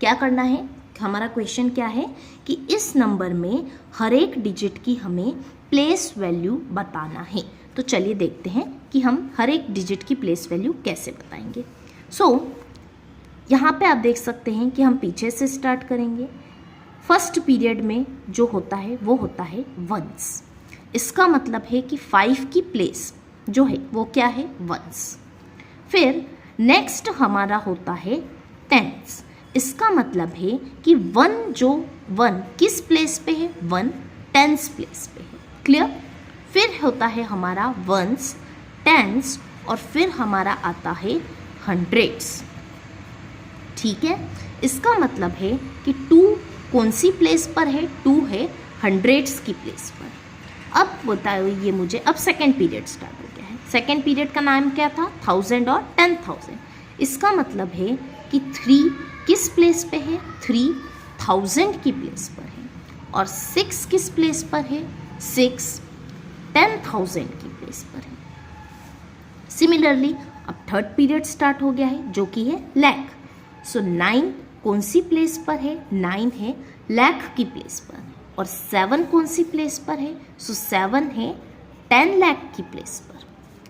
क्या करना है? हमारा क्वेश्चन क्या है कि इस नंबर में हर एक डिजिट की हमें प्लेस वैल्यू बताना है। तो चलिए देखते हैं कि हम हर एक डिजिट की प्लेस वैल्यू कैसे बताएंगे। यहाँ पे आप देख सकते हैं कि हम पीछे से स्टार्ट करेंगे। फर्स्ट पीरियड में जो होता है वो होता है वंस। इसका मतलब है कि 5 की प्लेस जो है वो क्या है? वंस। फिर नेक्स्ट हमारा होता है टेंस। इसका मतलब है कि 1 किस प्लेस पे है? 1 टेंस प्लेस पे है। क्लियर? फिर होता है हमारा वंस, टेंस और फिर हमारा आता है हंड्रेड्स। ठीक है, इसका मतलब है कि 2 कौन सी प्लेस पर है? 2 है हंड्रेड्स की प्लेस पर। अब बताइए मुझे, अब सेकेंड पीरियड स्टार्ट हो गया है। सेकेंड पीरियड का नाम क्या था? 1000 और 10,000। इसका मतलब है कि 3 किस प्लेस पे है? 3000 की प्लेस पर है। और 6 किस प्लेस पर है? 6 10,000 की प्लेस पर है। सिमिलरली अब थर्ड पीरियड स्टार्ट हो गया है जो कि है लाख। सो 9 कौन सी प्लेस पर है? 9 है लाख की प्लेस पर। और 7 कौन सी प्लेस पर है? सो 7 है 10 लाख की प्लेस पर।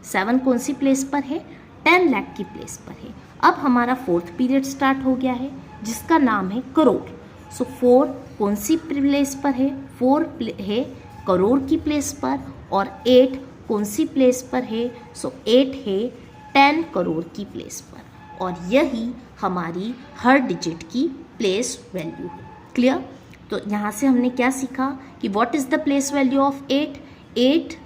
7 कौन सी प्लेस पर है? 10 लाख की प्लेस पर है। अब हमारा फोर्थ पीरियड स्टार्ट हो गया है जिसका नाम है करोड़। सो 4 कौन सी प्लेस पर है? 4 है करोड़ की प्लेस पर। और 8 कौन सी प्लेस पर है? सो 8 है 10 करोड़ की प्लेस पर। और यही हमारी हर डिजिट की प्लेस वैल्यू है। क्लियर? तो यहाँ से हमने क्या सीखा कि what is the place value of 8?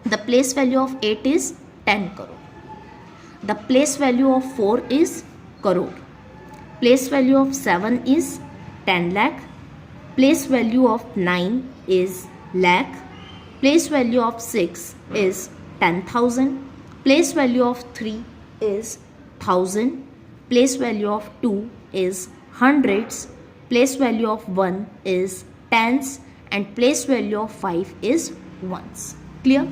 The place value of 8 is 10 crore. The place value of 4 is crore. Place value of 7 is 10 lakh. Place value of 9 is lakh. Place value of 6 is 10,000. Place value of 3 is 1,000. Place value of 2 is hundreds. Place value of 1 is tens. And place value of 5 is ones. Clear?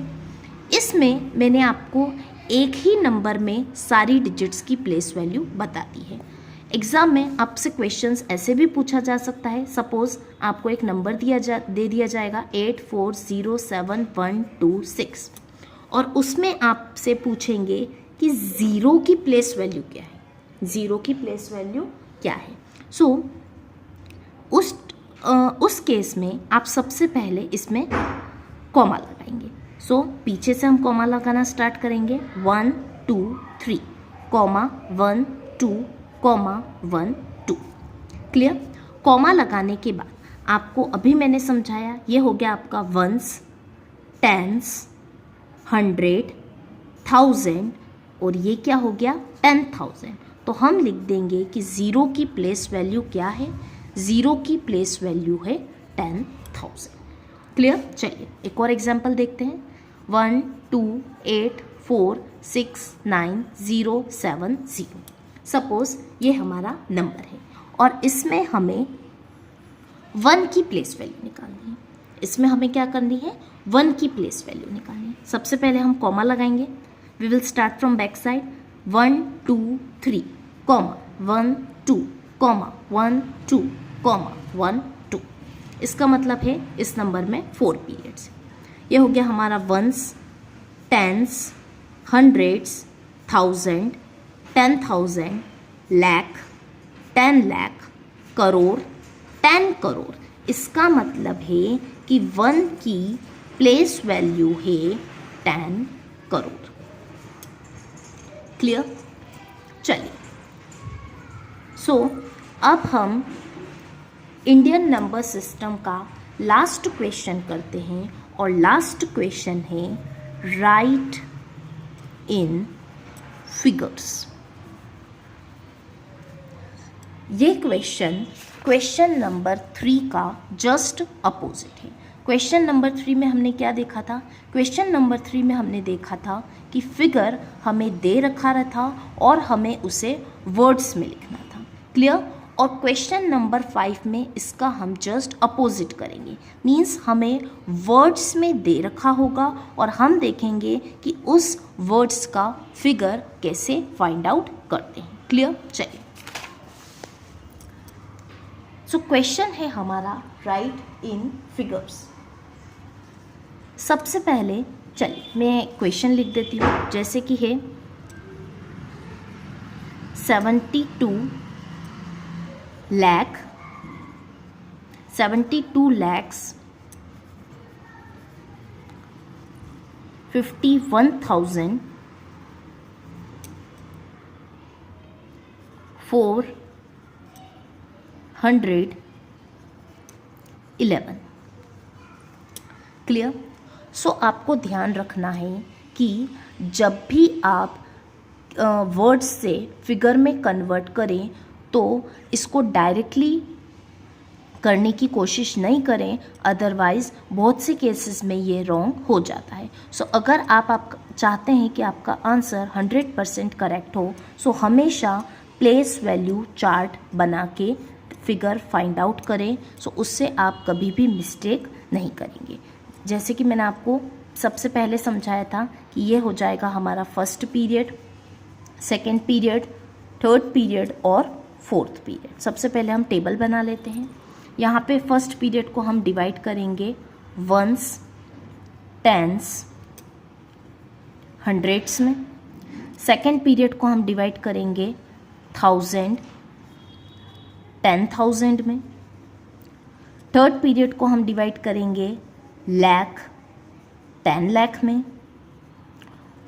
इसमें मैंने आपको एक ही number में सारी digits की place value बता दी है। Exam में आपसे क्वेश्चंस ऐसे भी पूछा जा सकता है। सपोज आपको एक नंबर दे दिया जाएगा 840712 और उसमें आपसे पूछेंगे कि ज़ीरो की प्लेस वैल्यू क्या है। ज़ीरो की प्लेस वैल्यू क्या है? सो उस केस में आप सबसे पहले इसमें कॉमा लगाएंगे। सो पीछे से हम कॉमा लगाना स्टार्ट करेंगे, 1 2 3 कॉमा 1 2 कॉमा 1 2। क्लियर? कॉमा लगाने के बाद आपको अभी मैंने समझाया, ये हो गया आपका वंस, टेंस, 100, 1000 और ये क्या हो गया 10,000। तो हम लिख देंगे कि ज़ीरो की प्लेस वैल्यू क्या है, ज़ीरो की प्लेस वैल्यू है 10,000। क्लियर? चलिए एक और एग्जांपल देखते हैं, 1 2 8 4 6 9 0 7 0। सपोज ये हमारा नंबर है और इसमें हमें 1 की प्लेस वैल्यू निकालनी है। इसमें हमें क्या करनी है, 1 की प्लेस वैल्यू निकालनी है। सबसे पहले हम कॉमा लगाएंगे, we will start from back side, 1 2 3 comma 1 2 comma 1 2 comma 1 2। इसका मतलब है इस नंबर में 4 पीरियड्स है। ये हो गया हमारा ones, tens, hundreds, 1000, 10,000, lakh, 10 lakh, crore, 10 crore. इसका मतलब है कि 1 की प्लेस वैल्यू है 10 करोड़। क्लियर? चलिए, सो अब हम इंडियन नंबर सिस्टम का लास्ट क्वेश्चन करते हैं और लास्ट क्वेश्चन है राइट इन फिगर्स। ये क्वेश्चन नंबर 3 का जस्ट अपोजिट है। क्वेश्चन नंबर 3 में हमने क्या देखा था, क्वेश्चन नंबर 3 में हमने देखा था कि फिगर हमें दे रखा था और हमें उसे वर्ड्स में लिखना था। क्लियर? और क्वेश्चन नंबर 5 में इसका हम जस्ट अपोजिट करेंगे, मीन्स हमें वर्ड्स में दे रखा होगा और हम देखेंगे कि उस वर्ड्स का फिगर कैसे फाइंड आउट करते हैं। क्लियर? चलिए, सो क्वेश्चन है हमारा राइट इन फिगर्स। सबसे पहले चलिए मैं क्वेश्चन लिख देती हूँ, जैसे कि है 72 लाख 51,411 क्लियर? सो आपको ध्यान रखना है कि जब भी आप वर्ड्स से फिगर में कन्वर्ट करें तो इसको डायरेक्टली करने की कोशिश नहीं करें, अदरवाइज़ बहुत से केसेस में ये रॉन्ग हो जाता है। सो अगर आप चाहते हैं कि आपका आंसर 100% करेक्ट हो, सो हमेशा प्लेस वैल्यू चार्ट बना के फिगर फाइंड आउट करें। सो उससे आप कभी भी मिस्टेक नहीं करेंगे। जैसे कि मैंने आपको सबसे पहले समझाया था कि ये हो जाएगा हमारा first period, second period, third period और फोर्थ पीरियड। सबसे पहले हम टेबल बना लेते हैं। यहाँ पे फर्स्ट पीरियड को हम डिवाइड करेंगे वंस, टेंस, हंड्रेड्स में। सेकेंड पीरियड को हम डिवाइड करेंगे 1000, 10,000 में। थर्ड पीरियड को हम डिवाइड करेंगे लाख, 10 लाख में।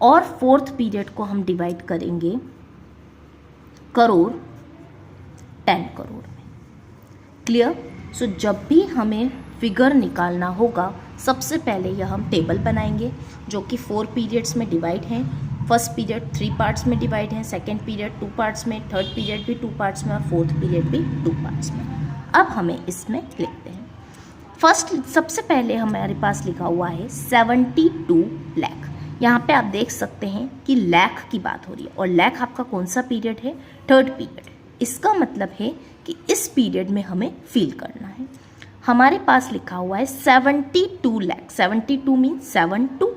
और फोर्थ पीरियड को हम डिवाइड करेंगे करोड़, 10 करोड़ में। क्लियर? सो जब भी हमें फिगर निकालना होगा, सबसे पहले यह हम टेबल बनाएंगे जो कि 4 पीरियड्स में डिवाइड हैं। फर्स्ट पीरियड 3 पार्ट्स में डिवाइड है, सेकेंड पीरियड 2 पार्ट्स में, थर्ड पीरियड भी 2 पार्ट्स में और फोर्थ पीरियड भी 2 पार्ट्स में। अब हमें इसमें लिखते हैं। फर्स्ट सबसे पहले हमारे पास लिखा हुआ है 72 लाख। यहाँ पे आप देख सकते हैं कि लाख की बात हो रही है और लाख आपका कौन सा पीरियड है, थर्ड पीरियड। इसका मतलब है कि इस पीरियड में हमें फिल करना है। हमारे पास लिखा हुआ है 72 लाख, 72 मीन्स 72।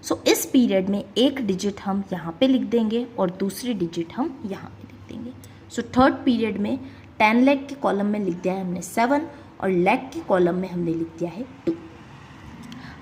सो इस पीरियड में एक डिजिट हम यहाँ पे लिख देंगे और दूसरी डिजिट हम यहाँ पे लिख देंगे। सो थर्ड पीरियड में 10 लाख के कॉलम में लिख दिया है हमने 7 और लाख के कॉलम में हमने लिख दिया है 2।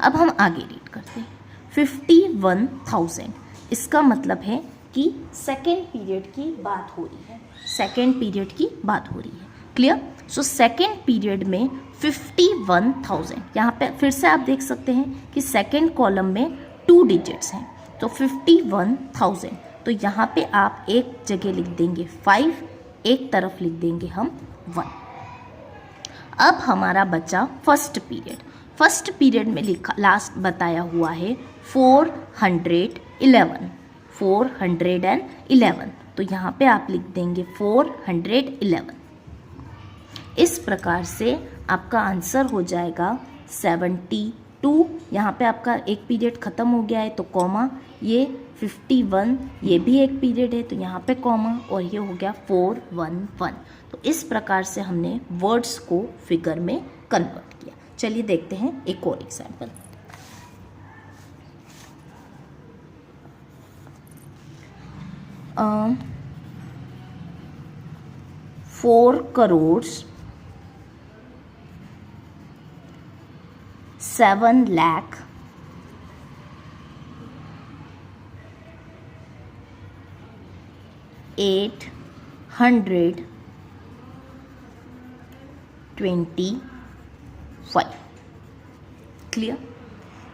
अब हम आगे रीड करते हैं 51,000। इसका मतलब है कि सेकेंड पीरियड की बात हो रही है, सेकेंड पीरियड की बात हो रही है। क्लियर? सो सेकेंड पीरियड में 51,000, यहाँ पे फिर से आप देख सकते हैं कि सेकेंड कॉलम में 2 डिजिट्स हैं, तो 51,000, तो यहाँ पे आप एक जगह लिख देंगे 5, एक तरफ लिख देंगे हम 1। अब हमारा बचा फर्स्ट पीरियड। फर्स्ट पीरियड में लिखा लास्ट बताया हुआ है 411, तो यहाँ पे आप लिख देंगे 411। इस प्रकार से आपका आंसर हो जाएगा 72। यहाँ पे आपका एक पीरियड ख़त्म हो गया है तो कॉमा, ये 51 ये भी एक पीरियड है तो यहाँ पे कॉमा, और ये हो गया 411। तो इस प्रकार से हमने वर्ड्स को फिगर में कन्वर्ट किया। चलिए देखते हैं एक और example. 4 crore 7 lakh 825। Clear?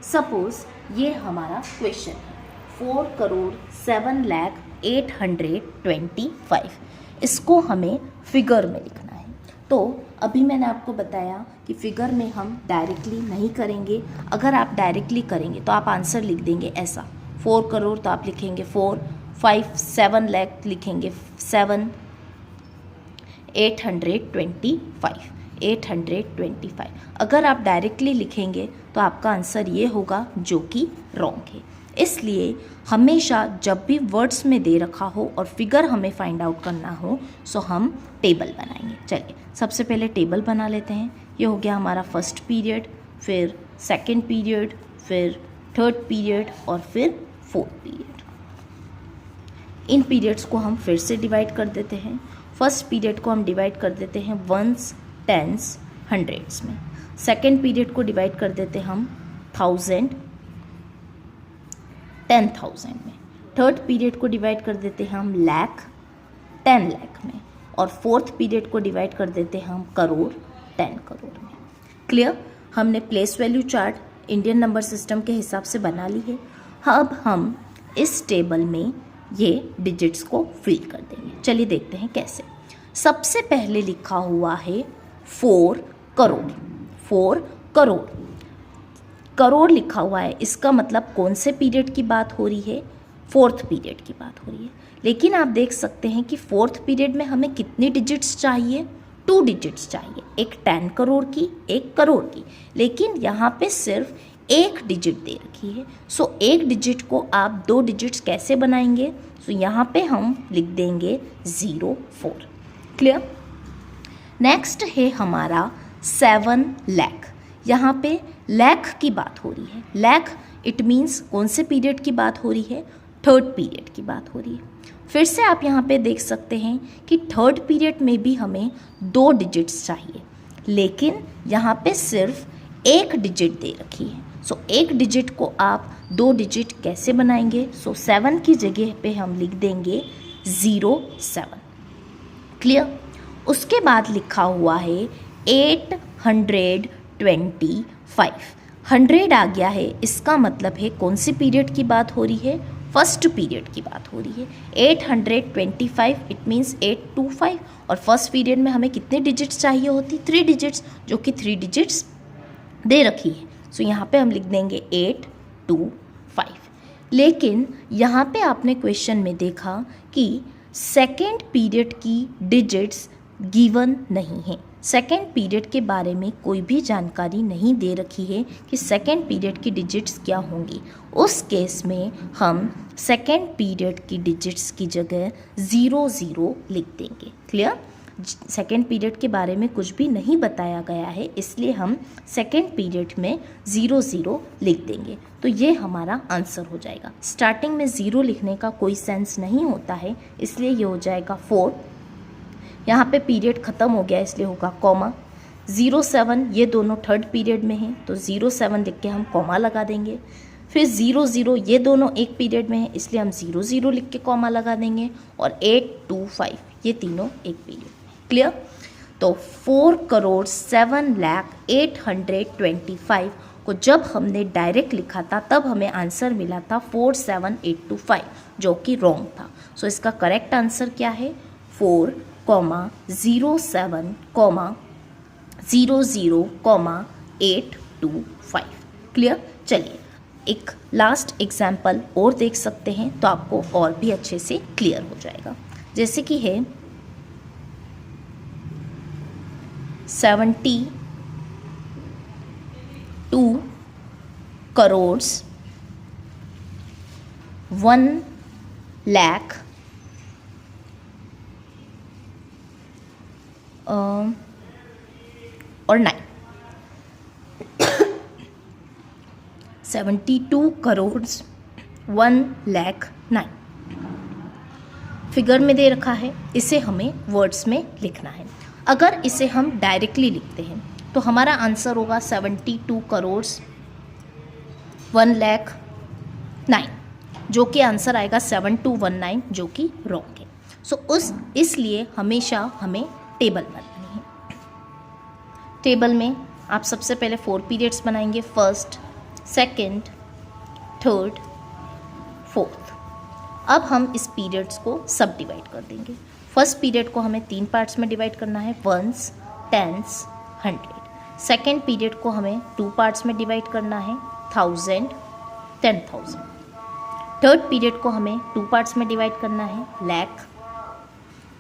Suppose ये हमारा क्वेश्चन है 4 करोड़ 7 लाख 825, इसको हमें फिगर में लिखना है। तो अभी मैंने आपको बताया कि फिगर में हम डायरेक्टली नहीं करेंगे। अगर आप डायरेक्टली करेंगे तो आप आंसर लिख देंगे ऐसा, 4 करोड़ तो आप लिखेंगे 4, 5 7 लाख लिखेंगे 7, 825। अगर आप डायरेक्टली लिखेंगे तो आपका आंसर ये होगा जो कि रॉन्ग है। इसलिए हमेशा जब भी वर्ड्स में दे रखा हो और फिगर हमें फाइंड आउट करना हो सो हम टेबल बनाएंगे। चलिए सबसे पहले टेबल बना लेते हैं। ये हो गया हमारा फर्स्ट पीरियड, फिर सेकंड पीरियड, फिर थर्ड पीरियड और फिर फोर्थ पीरियड। इन पीरियड्स को हम फिर से डिवाइड कर देते हैं। फर्स्ट पीरियड को हम डिवाइड कर देते हैं वंस, टेंस, हंड्रेड्स में। सेकेंड पीरियड को डिवाइड कर देते हम 1000, 10,000 में। थर्ड पीरियड को डिवाइड कर देते हैं हम लाख, 10 लाख में। और फोर्थ पीरियड को डिवाइड कर देते हैं हम करोड़, 10 करोड़ में। क्लियर? हमने place value chart Indian number system के हिसाब से बना ली है। अब हम इस टेबल में ये डिजिट्स को फिल कर देंगे। चलिए देखते हैं कैसे। सबसे पहले लिखा हुआ है 4 करोड़, 4 करोड़, करोड़ लिखा हुआ है, इसका मतलब कौन से पीरियड की बात हो रही है? फोर्थ पीरियड की बात हो रही है। लेकिन आप देख सकते हैं कि फोर्थ पीरियड में हमें कितनी डिजिट्स चाहिए? 2 डिजिट्स चाहिए, एक 10 करोड़ की, एक करोड़ की। लेकिन यहाँ पे सिर्फ एक डिजिट दे रखी है। सो एक डिजिट को आप 2 डिजिट्स कैसे बनाएंगे? सो यहाँ पे हम लिख देंगे 04। क्लियर? नेक्स्ट है हमारा 7 लाख। यहाँ पे लाख की बात हो रही है। लाख इट मीन्स कौन से पीरियड की बात हो रही है? थर्ड पीरियड की बात हो रही है। फिर से आप यहाँ पे देख सकते हैं कि थर्ड पीरियड में भी हमें 2 डिजिट्स चाहिए, लेकिन यहाँ पे सिर्फ एक डिजिट दे रखी है। सो एक डिजिट को आप 2 डिजिट कैसे बनाएंगे? सो 7 की जगह पे हम लिख देंगे 07। क्लियर? उसके बाद लिखा हुआ है 825। 100 आ गया है, इसका मतलब है कौन सी पीरियड की बात हो रही है? फर्स्ट पीरियड की बात हो रही है। 825 इट मीन्स 825। और फर्स्ट पीरियड में हमें कितने डिजिट्स चाहिए होती? 3 डिजिट्स, जो कि 3 डिजिट्स दे रखी है। सो यहाँ पे हम लिख देंगे 825। लेकिन यहाँ पे आपने क्वेश्चन में देखा कि सेकेंड पीरियड की डिजिट्स गिवन नहीं है। सेकेंड पीरियड के बारे में कोई भी जानकारी नहीं दे रखी है कि सेकेंड पीरियड की डिजिट्स क्या होंगी। उस केस में हम सेकेंड पीरियड की डिजिट्स की जगह 00 लिख देंगे। क्लियर? सेकेंड पीरियड के बारे में कुछ भी नहीं बताया गया है, इसलिए हम सेकेंड पीरियड में 00 लिख देंगे। तो ये हमारा आंसर हो जाएगा। स्टार्टिंग में 0 लिखने का कोई सेंस नहीं होता है, इसलिए ये हो जाएगा 4। यहाँ पे पीरियड ख़त्म हो गया इसलिए होगा कॉमा। 07 ये दोनों थर्ड पीरियड में हैं, तो 07 लिख के हम कॉमा लगा देंगे। फिर 00 ये दोनों एक पीरियड में हैं, इसलिए हम 00 लिख के कॉमा लगा देंगे। और 825 ये तीनों एक पीरियड में। क्लियर? तो 4,07,825 को जब हमने डायरेक्ट लिखा था तब हमें आंसर मिला था 47825, जो कि रॉन्ग था। सो इसका करेक्ट आंसर क्या है? 4,07,00,825। क्लियर? चलिए एक लास्ट एग्जाम्पल और देख सकते हैं तो आपको और भी अच्छे से क्लियर हो जाएगा। जैसे कि है 72 करोड़ 1 लाख और 9। 72 करोड़ 1 लाख 9 फिगर में दे रखा है, इसे हमें वर्ड्स में लिखना है। अगर इसे हम डायरेक्टली लिखते हैं तो हमारा आंसर होगा 72 करोड़ 1 लाख 9, जो कि आंसर आएगा 7219, जो कि रॉन्ग है। सो इसलिए हमेशा हमें टेबल बनानी है। टेबल में आप सबसे पहले 4 पीरियड्स बनाएंगे, फर्स्ट, सेकंड, थर्ड, फोर्थ। अब हम इस पीरियड्स को सब डिवाइड कर देंगे। फर्स्ट पीरियड को हमें 3 पार्ट्स में डिवाइड करना है, वंस, टेंस, 100। सेकेंड पीरियड को हमें 2 पार्ट्स में डिवाइड करना है, 1000, 10,000। थर्ड पीरियड को हमें 2 पार्ट्स में डिवाइड करना है, लाख,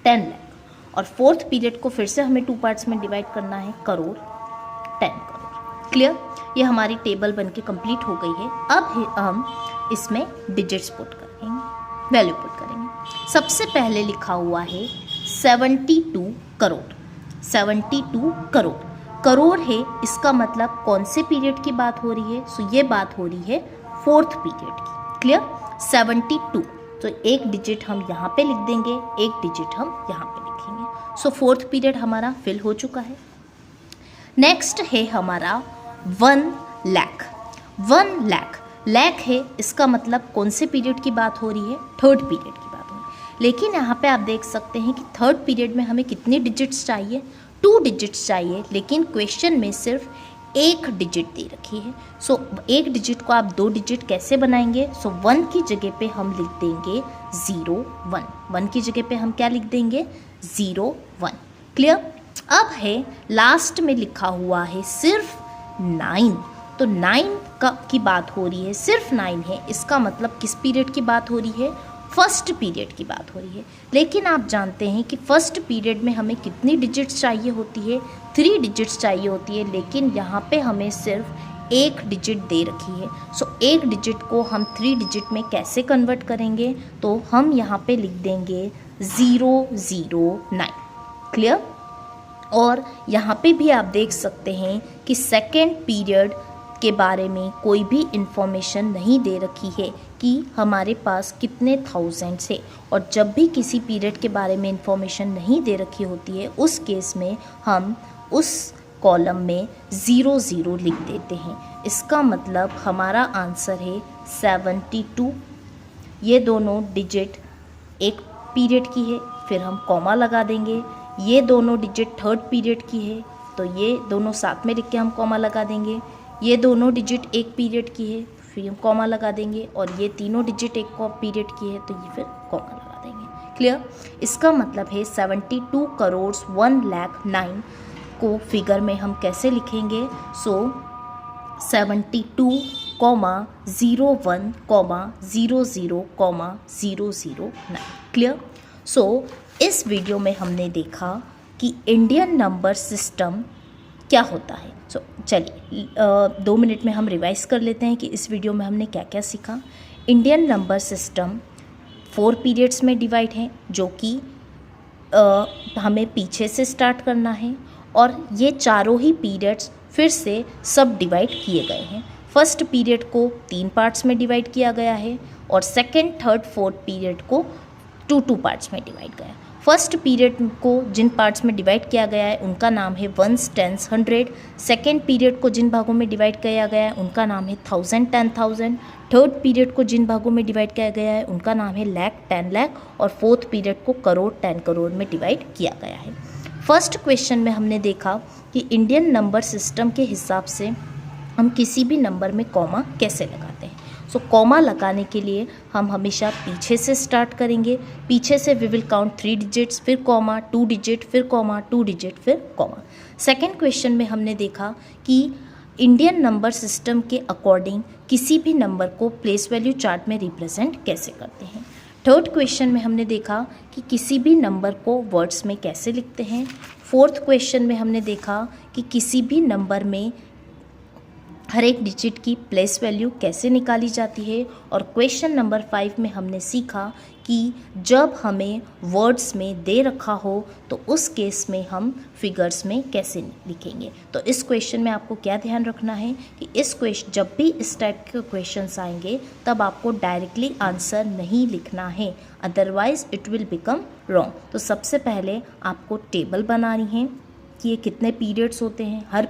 10 लाख। और फोर्थ पीरियड को फिर से हमें 2 पार्ट्स में डिवाइड करना है, करोड़, 10 करोड़। क्लियर? ये हमारी टेबल बनके कंप्लीट हो गई है। अब हम इसमें डिजिट्स पुट करेंगे, वैल्यू पुट करेंगे। सबसे पहले लिखा हुआ है 72 करोड़। 72 करोड़ करोड़ है, इसका मतलब कौन से पीरियड की बात हो रही है? सो ये बात हो रही है फोर्थ पीरियड की। क्लियर? 72, तो एक डिजिट हम यहाँ पे लिख देंगे, एक डिजिट हम यहाँ पे लिखेंगे। सो फोर्थ पीरियड हमारा फिल हो चुका है। नेक्स्ट है हमारा 1 लाख। 1 लाख, लाख है, इसका मतलब कौन से पीरियड की बात हो रही है? थर्ड पीरियड की बात हो रही है। लेकिन यहाँ पे आप देख सकते हैं कि थर्ड पीरियड में हमें कितनी डिजिट्स चाहिए? 2 डिजिट्स चाहिए, लेकिन क्वेश्चन में सिर्फ एक डिजिट दे रखी है। सो एक डिजिट को आप 2 डिजिट कैसे बनाएंगे? सो 1 की जगह पे हम लिख देंगे 01। 1 की जगह पे हम क्या लिख देंगे? 01। क्लियर? अब है लास्ट में लिखा हुआ है सिर्फ 9, तो 9 की बात हो रही है, सिर्फ 9 है, इसका मतलब किस पीरियड की बात हो रही है? फर्स्ट पीरियड की बात हो रही है। लेकिन आप जानते हैं कि फर्स्ट पीरियड में हमें कितनी डिजिट्स चाहिए होती है? 3 डिजिट्स चाहिए होती है, लेकिन यहाँ पे हमें सिर्फ एक डिजिट दे रखी है। सो एक डिजिट को हम 3 डिजिट में कैसे कन्वर्ट करेंगे? तो हम यहाँ पे लिख देंगे 009। क्लियर? और यहाँ पे भी आप देख सकते हैं कि सेकेंड पीरियड के बारे में कोई भी इंफॉर्मेशन नहीं दे रखी है कि हमारे पास कितने थाउजेंड्स है। और जब भी किसी पीरियड के बारे में इंफॉर्मेशन नहीं दे रखी होती है, उस केस में हम उस कॉलम में 00 लिख देते हैं। इसका मतलब हमारा आंसर है 72। ये दोनों डिजिट एक पीरियड की है, फिर हम कॉमा लगा देंगे। ये दोनों डिजिट थर्ड पीरियड की है, तो ये दोनों साथ में लिख के हम कॉमा लगा देंगे। ये दोनों डिजिट एक पीरियड की है, फिर हम कॉमा लगा देंगे। और ये तीनों डिजिट एक पीरियड की है, तो ये फिर कॉमा लगा देंगे। क्लियर? इसका मतलब है 72 करोड़ 1 लाख 9 को फिगर में हम कैसे लिखेंगे? सो 72, 01, 00, 009। क्लियर? सो इस वीडियो में हमने देखा कि इंडियन नंबर सिस्टम क्या होता है। सो चलिए 2 मिनट में हम रिवाइज कर लेते हैं कि इस वीडियो में हमने क्या क्या सीखा। इंडियन नंबर सिस्टम 4 पीरियड्स में डिवाइड है, जो कि हमें पीछे से स्टार्ट करना है। और ये चारों ही पीरियड्स फिर से सब डिवाइड किए गए हैं। फर्स्ट पीरियड को 3 पार्ट्स में डिवाइड किया गया है, और सेकेंड, थर्ड, फोर्थ पीरियड को 2 पार्ट्स में डिवाइड गया है। फर्स्ट पीरियड को जिन पार्ट्स में डिवाइड किया गया है उनका नाम है वंस, टेंस, 100। सेकेंड पीरियड को जिन भागों में डिवाइड किया गया है उनका नाम है 1000, 10,000। थर्ड पीरियड को जिन भागों में डिवाइड किया गया है उनका नाम है लाख, 10 लाख। और फोर्थ पीरियड को करोड़, 10 करोड़ में डिवाइड किया गया है। फर्स्ट क्वेश्चन में हमने देखा कि इंडियन नंबर सिस्टम के हिसाब से हम किसी भी नंबर में कॉमा कैसे लगाते हैं। सो कॉमा लगाने के लिए हम हमेशा पीछे से स्टार्ट करेंगे। पीछे से वी विल काउंट 3 डिजिट्स, फिर कॉमा, 2 डिजिट, फिर कॉमा, 2 डिजिट, फिर कॉमा। सेकेंड क्वेश्चन में हमने देखा कि इंडियन नंबर सिस्टम के अकॉर्डिंग किसी भी नंबर को प्लेस वैल्यू चार्ट में रिप्रेजेंट कैसे करते हैं। थर्ड क्वेश्चन में हमने देखा कि किसी भी नंबर को वर्ड्स में कैसे लिखते हैं। फोर्थ क्वेश्चन में हमने देखा कि किसी भी नंबर में हर एक डिजिट की प्लेस वैल्यू कैसे निकाली जाती है। और क्वेश्चन नंबर 5 में हमने सीखा कि जब हमें वर्ड्स में दे रखा हो तो उस केस में हम फिगर्स में कैसे लिखेंगे। तो इस क्वेश्चन में आपको क्या ध्यान रखना है कि जब भी इस टाइप के क्वेश्चंस आएंगे तब आपको डायरेक्टली आंसर नहीं लिखना है, otherwise it will become wrong. तो सबसे पहले आपको टेबल बनानी है कि ये कितने पीरियड्स होते हैं, हर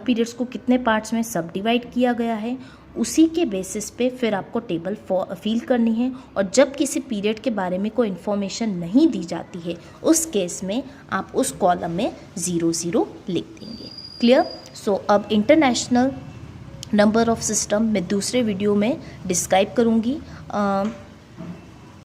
पीरियड्स को कितने पार्ट्स में सब डिवाइड किया गया है। उसी के बेसिस पे फिर आपको टेबल फिल करनी है। और जब किसी पीरियड के बारे में कोई इन्फॉर्मेशन नहीं दी जाती है उस केस में आप उस कॉलम में 00 लिख देंगे। क्लियर। सो अब इंटरनेशनल नंबर ऑफ सिस्टम मैं दूसरे वीडियो में डिस्क्राइब करूँगी।